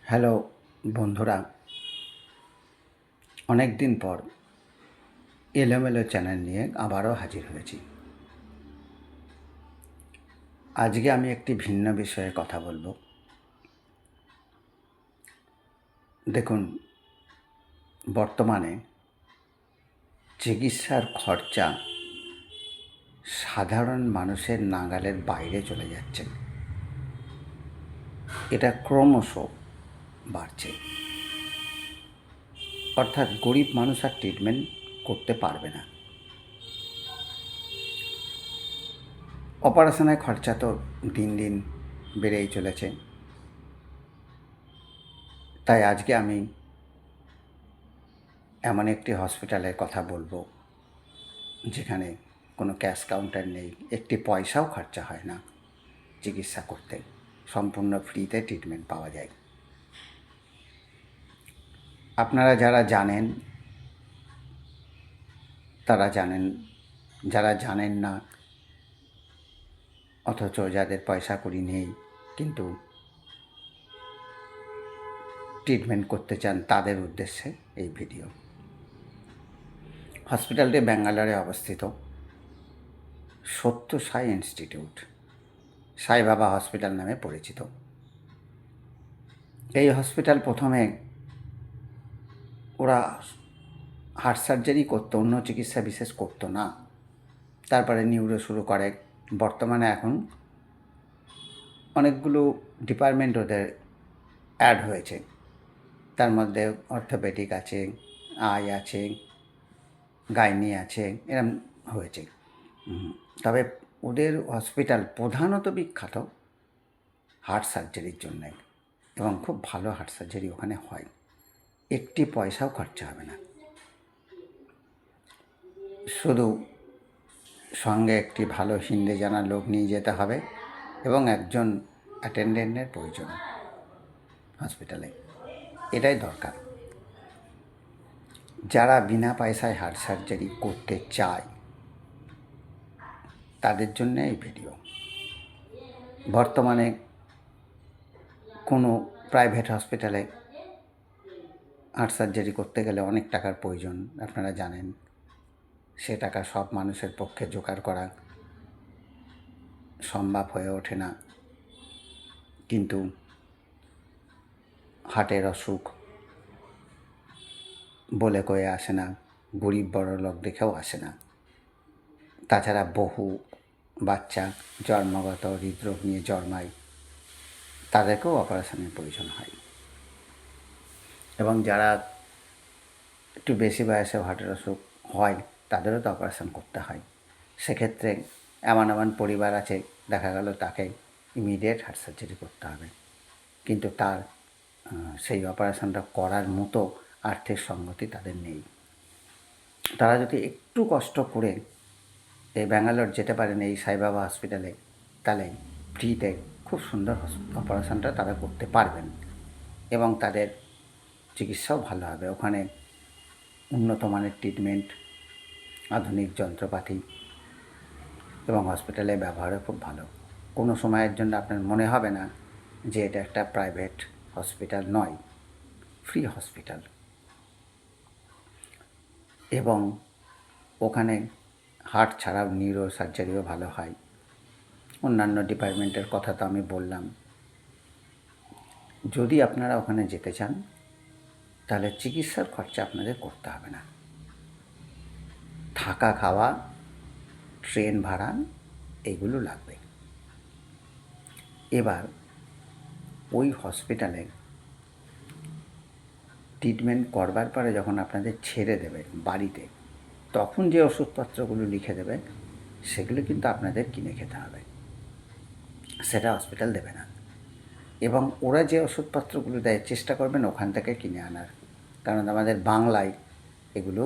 Hello বন্ধুরা, অনেক দিন পর এলোমেলো চ্যানেল নিয়ে আবারও হাজির হয়েছি। আজকে আমি একটি ভিন্ন বিষয়ে কথা বলবো। দেখুন, বর্তমানে চিকিৎসার খরচা সাধারণ মানুষের নাগালের বাইরে চলে যাচ্ছে। এটা ক্রমশ বাড়ছে। অর্থাৎ গরিব মানুষ আর ট্রিটমেন্ট করতে পারবে না। অপারেশনের খরচা তো দিন দিন বেড়েই চলেছে। তাই আজকে আমি এমন একটি হসপিটালের কথা বলবো যেখানে কোনো ক্যাশ কাউন্টার নেই, একটি পয়সাও খরচা হয় না চিকিৎসা করতে, সম্পূর্ণ ফ্রিতে ট্রিটমেন্ট পাওয়া যায়। আপনারা যারা জানেন তারা জানেন, যারা জানেন না অথচ যাদের পয়সা কড়ি নেই কিন্তু ট্রিটমেন্ট করতে চান তাদের উদ্দেশ্যে এই ভিডিও। হসপিটালটি ব্যাঙ্গালোরে অবস্থিত। সত্য সাই ইনস্টিটিউট, সাই বাবা হসপিটাল নামে পরিচিত। এই হসপিটাল প্রথমে ওরা হার্ট সার্জারি করতো, অন্য চিকিৎসা বিশেষ করতো না। তারপরে নিউরো শুরু করে। বর্তমানে এখন অনেকগুলো ডিপার্টমেন্ট ওদের অ্যাড হয়েছে। তার মধ্যে অর্থোপেডিক আছে, আই আছে, গাইনি আছে, এরম হয়েছে। তবে ওদের হসপিটাল প্রধানত বিখ্যাত হার্ট সার্জারির জন্যে, এবং খুব ভালো হার্ট সার্জারি ওখানে হয়। একটি পয়সাও খরচা হবে না, শুধু সঙ্গে একটি ভালো হিন্দি জানা লোক নিয়ে যেতে হবে এবং একজন অ্যাটেন্ডেন্টের প্রয়োজন হসপিটালে। এটাই দরকার। যারা বিনা পয়সায় হার্ট সার্জারি করতে চায় তাদের জন্য এই ভিডিও। বর্তমানে কোনো প্রাইভেট হসপিটালে হার্ট সার্জারি করতে গেলে অনেক টাকার প্রয়োজন, আপনারা জানেন। সে টাকা সব মানুষের পক্ষে জোগাড় করা সম্ভব হয়ে ওঠে না। কিন্তু হার্টের অসুখ বলে কয়ে আসে না, গরিব বড় লোক দেখেও আসে না। তাছাড়া বহু বাচ্চা জন্মগত হৃদরোগ নিয়ে জন্মায়, তাদেরকেও অপারেশনের প্রয়োজন হয়। এবং যারা একটু বেশি বয়সে হার্টের অসুখ হয় তাদেরও তো অপারেশন করতে হয়। সেক্ষেত্রে এমন এমন পরিবার আছে, দেখা গেল তাকে ইমিডিয়েট হার্ট সার্জারি করতে হবে, কিন্তু তার সেই অপারেশনটা করার মতো আর্থিক সঙ্গতি তাদের নেই। তারা যদি একটু কষ্ট করে এই ব্যাঙ্গালোর যেতে পারেন এই সাইবাবা হসপিটালে, তাহলে ফ্রিতে খুব সুন্দর অপারেশনটা তারা করতে পারবেন এবং তাদের চিকিৎসাও ভালো হবে। ওখানে উন্নত মানের ট্রিটমেন্ট, আধুনিক যন্ত্রপাতি এবং হসপিটালের ব্যবহারও খুব ভালো। কোনো সময়ের জন্য আপনার মনে হবে না যে এটা একটা প্রাইভেট হসপিটাল নয়, ফ্রি হসপিটাল। এবং ওখানে হার্ট ছাড়াও নিউরো সার্জারিও ভালো হয়। অন্যান্য ডিপার্টমেন্টের কথা তো আমি বললাম। যদি আপনারা ওখানে যেতে চান তাহলে চিকিৎসার খরচা আপনাদের করতে হবে না। থাকা, খাওয়া, ট্রেন ভাড়া এগুলো লাগবে। এবার ওই হসপিটালে ট্রিটমেন্ট করবার পরে যখন আপনাদের ছেড়ে দেবে বাড়িতে, তখন যে ওষুধপত্রগুলো লিখে দেবে সেগুলো কিন্তু আপনাদের কিনে খেতে হবে, সেটা হসপিটাল দেবে না। এবং ওরা যে ওষুধপত্রগুলো দেয় চেষ্টা করবেন ওখান থেকে কিনে আনার, কারণ আমাদের বাংলায় এগুলো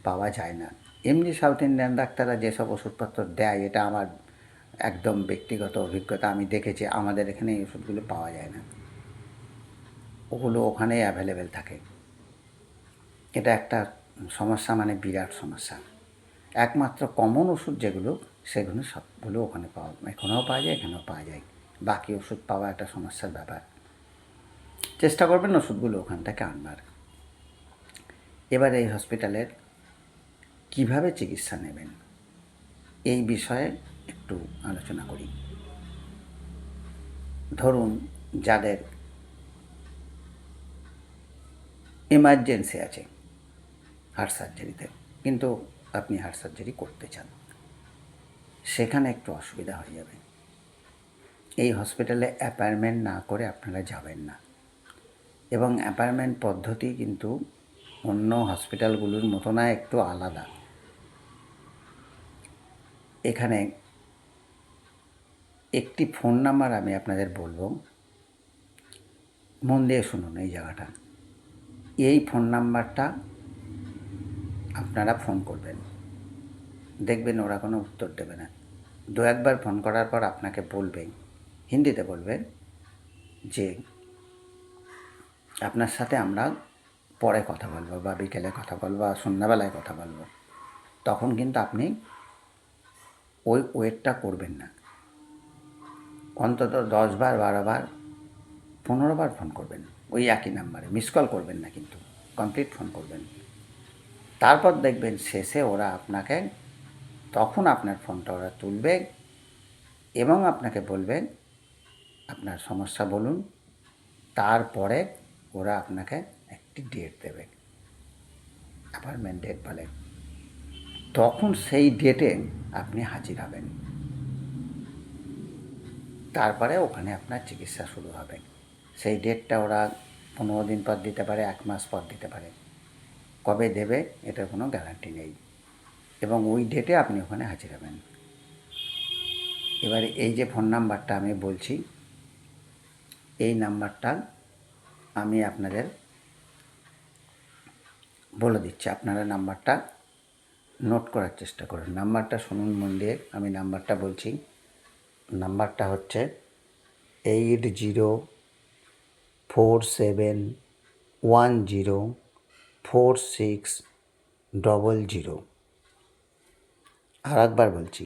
পাওয়া যায় না। এমনি সাউথ ইন্ডিয়ান ডাক্তাররা যেসব ওষুধপত্র দেয়, এটা আমার একদম ব্যক্তিগত অভিজ্ঞতা, আমি দেখেছি আমাদের এখানে এই ওষুধগুলো পাওয়া যায় না, ওগুলো ওখানেই অ্যাভেলেবেল থাকে। এটা একটা সমস্যা, মানে বিরাট সমস্যা। একমাত্র কমন ওষুধ যেগুলো, সেগুলো সবগুলো ওখানে এখানেও পাওয়া যায়, এখানেও পাওয়া যায়। বাকি ওষুধ পাওয়া একটা সমস্যার ব্যাপার। চেষ্টা করবেন ওষুধগুলো ওখান থেকে আনবার। এবার এই হসপিটালের কিভাবে চিকিৎসা নেবেন এই বিষয়ে একটু আলোচনা করি। ধরুন যাদের এমার্জেন্সি আছে হার্ট সার্জারিতে, কিন্তু আপনি হার্ট সার্জারি করতে চান, সেখানে একটু অসুবিধা হয়ে যাবে। এই হসপিটালে অ্যাপয়েন্টমেন্ট না করে আপনারা যাবেন না, এবং অ্যাপয়েন্টমেন্ট পদ্ধতি কিন্তু অন্য হসপিটালগুলোর মতো না, একটু আলাদা। এখানে একটি ফোন নাম্বার আমি আপনাদের বলবো, মন দিয়ে শুনুন এই জায়গাটা। এই ফোন নাম্বারটা আপনারা ফোন করবেন, দেখবেন ওরা কোনো উত্তর দেবে না। দু একবার ফোন করার পর আপনাকে বলবেন, হিন্দিতে বলবেন যে আপনার সাথে আমরা পরে কথা বলবো, বা বিকেলে কথা বলবো, বা সন্ধ্যাবেলায় কথা বলবো। তখন কিন্তু আপনি ওই ওয়েটটা করবেন না। অন্তত 10 বার, 12 বার, 15 বার ফোন করবেন ওই একই নাম্বারে। মিস কল করবেন না, কিন্তু কমপ্লিট ফোন করবেন। তারপর দেখবেন শেষে ওরা আপনাকে, তখন আপনার ফোনটা ওরা তুলবে এবং আপনাকে বলবেন আপনার সমস্যা বলুন। তারপরে ওরা আপনাকে একটি ডেট দেবে, অ্যাপয়েন্টমেন্ট ডেট বলে। তখন সেই ডেটে আপনি হাজির হবেন। তারপরে ওখানে আপনার চিকিৎসা শুরু হবে। সেই ডেটটা ওরা 15 দিন পর দিতে পারে, 1 মাস পর দিতে পারে। কবে দেবে এটার কোনো গ্যারান্টি নেই, এবং ওই ডেটে আপনি ওখানে হাজির হবেন। এবারে এই যে ফোন নাম্বারটা আমি বলছি, এই নাম্বারটা আমি আপনাদের বলে দিচ্ছি, আপনারা নাম্বারটা নোট করার চেষ্টা করুন। নাম্বারটা শুনুন মন দিয়ে, আমি নাম্বারটা বলছি। নাম্বারটা হচ্ছে 8047104600। আর একবার বলছি,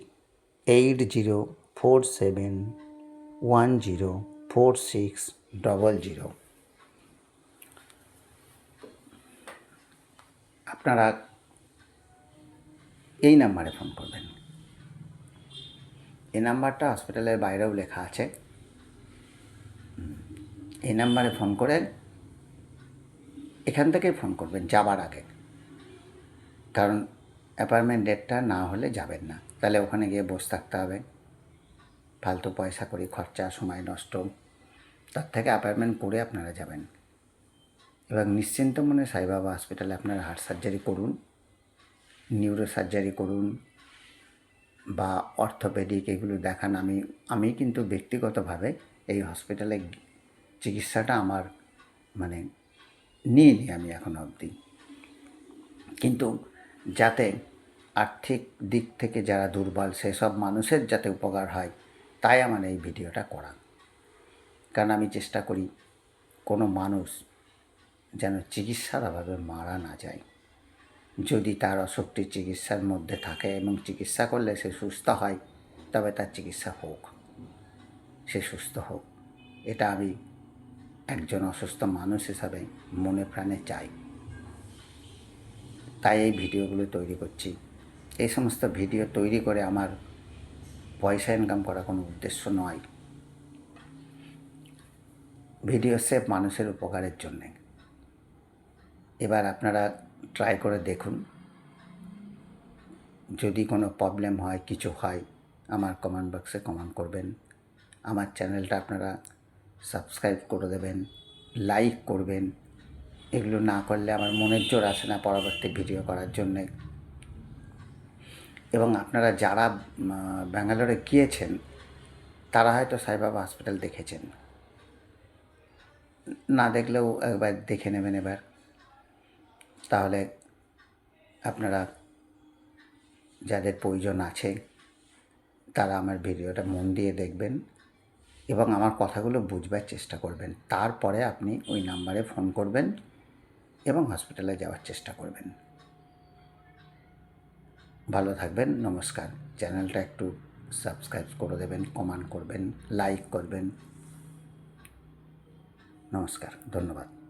8047104600। আপনারা এই নাম্বারে ফোন করবেন। এই নাম্বারটা হসপিটালের বাইরেও লেখা আছে। এই নাম্বারে ফোন করে এখান থেকেই ফোন করবেন যাবার আগে, কারণ অ্যাপয়েন্টমেন্ট ডেটটা না হলে যাবেন না, তাহলে ওখানে গিয়ে বসে থাকতে হবে, ফালতু পয়সা করি খরচা, সময় নষ্ট। তার থেকে অ্যাপয়েন্টমেন্ট করে আপনারা যাবেন। এবং নিশ্চিন্ত মনে সাইবাবা হসপিটালে আপনারা হার্ট সার্জারি করুন, নিউরো সার্জারি করুন, বা অর্থোপেডিক, এগুলো দেখান। আমি কিন্তু ব্যক্তিগতভাবে এই হসপিটালে চিকিৎসাটা আমার নিইনি আমি এখনো অবধি, কিন্তু যাতে আর্থিক দিক থেকে যারা দুর্বল সেসব মানুষের যাতে উপকার হয়, তাই আমার এই ভিডিওটা করা। কারণ আমি চেষ্টা করি কোনো মানুষ যেন চিকিৎসার অভাবে মারা না যায়। যদি তার অসুখটি চিকিৎসার মধ্যে থাকে এবং চিকিৎসা করলে সে সুস্থ হয়, তবে তার চিকিৎসা হোক, সে সুস্থ হোক। এটা আমি একজন অসুস্থ মানুষ হিসাবে মনে প্রাণে চাই। তাই এই ভিডিওগুলো তৈরি করছি। এই সমস্ত ভিডিও তৈরি করে আমার পয়সা ইনকাম করা কোনো উদ্দেশ্য নয়। ভিডিও সেভ মানুষের উপকারের জন্যে। এবার আপনারা ট্রাই করে দেখুন, যদি কোনো প্রবলেম হয়, কিছু হয়, আমার কমেন্ট বক্সে কমেন্ট করবেন। আমার চ্যানেলটা আপনারা সাবস্ক্রাইব করে দেবেন, লাইক করবেন। এগুলো না করলে আমার মনের জোর আসে না পরবর্তী ভিডিও করার জন্যে। এবং আপনারা যারা ব্যাঙ্গালোরে গিয়েছেন তারা হয়তো সাইবাবা হসপিটাল দেখেছেন, না দেখলেও একবার দেখে নেবেন এবার। তাহলে আপনারা যাদের প্রয়োজন আছে তারা আমার ভিডিওটা মন দিয়ে দেখবেন এবং আমার কথাগুলো বুঝবার চেষ্টা করবেন। তারপরে আপনি ওই নাম্বারে ফোন করবেন এবং হসপিটালে যাওয়ার চেষ্টা করবেন। ভালো থাকবেন, নমস্কার। চ্যানেলটা একটু সাবস্ক্রাইব করে দেবেন, কমেন্ট করবেন, লাইক করবেন। নমস্কার, ধন্যবাদ।